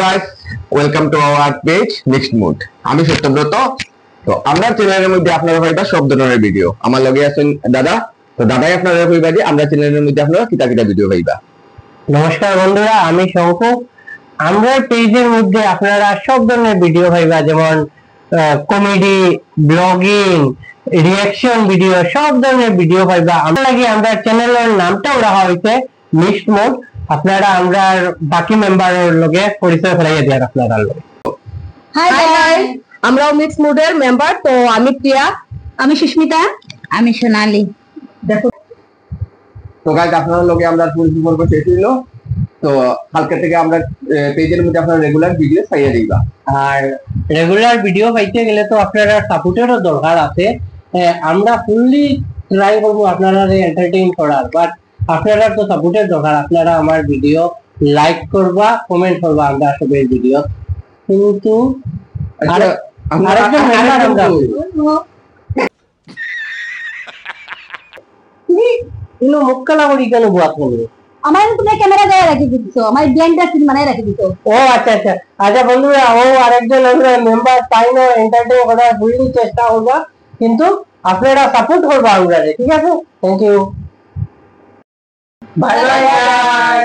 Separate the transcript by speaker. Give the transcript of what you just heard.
Speaker 1: Guys, welcome to our page next mood. আমি সত্যব্রত। তো আমরা চ্যানেলের মধ্যে আপনারা পাইবা সব ধরনের ভিডিও। আমার লগে আছেন দাদা। তো দাদাই আপনারা পাইবা যে আমরা চ্যানেলের মধ্যে আপনারা কিতা কিতা ভিডিও পাইবা।
Speaker 2: নমস্কার বন্ধুরা, আমি শঙ্কু। আমরা পেজের মধ্যে আপনারা সব ধরনের ভিডিও পাইবা, যেমন কমেডি, ব্লগিং, রিঅ্যাকশন ভিডিও, সব ধরনের ভিডিও পাইবা। আমরা চ্যানেলের নামটাও রাখা হয়েছে মিক্সড মুড। আপনারা আমরা বাকি মেম্বারের লগে পরিচয় করাইয়া দেন আপনারা লগে।
Speaker 3: হাই গাইস, আমরাও মিক্সড মুডের মেম্বার। তো আমি প্রিয়া, আমি সুস্মিতা, আমি সোনালী। দেখো
Speaker 1: তো গাইস, আপনাদের লগে আমরা পরিচয় করব শেষ হইলো। তো কালকে থেকে আমরা পেজের মধ্যে আপনারা রেগুলার ভিডিও পাইয়া দিবা।
Speaker 2: আর রেগুলার ভিডিও পাইতে গেলে তো আপনারা সাপোর্টেরও দরকার আছে। আমরা ফুললি ট্রাই করবো আপনারা এন্টারটেইন করার, বাট আপনারা তো সাপোর্টের দরকার। আপনারা আমার ভিডিও লাইক করবা, কমেন্ট করবা আমরা সবের ভিডিও। কিন্তু আরেকজন মেম্বার আমরা ইনো মুক্কালা করি কেন বুয়াত করবে?
Speaker 3: আমার তুমি ক্যামেরা গায়ে রাখি দিছো, আমার ব্ল্যান্ডার সিন বানায় রাখি দিছো।
Speaker 2: ও আচ্ছা আচ্ছা আচ্ছা বন্ধুরা, ও আরেকজন আমরা মেম্বার তাইনো এন্টারটেইন করার ফুললি চেষ্টা করবা, কিন্তু আপনারা সাপোর্ট করবা আমরা, ঠিক আছে? Thank you, bye by.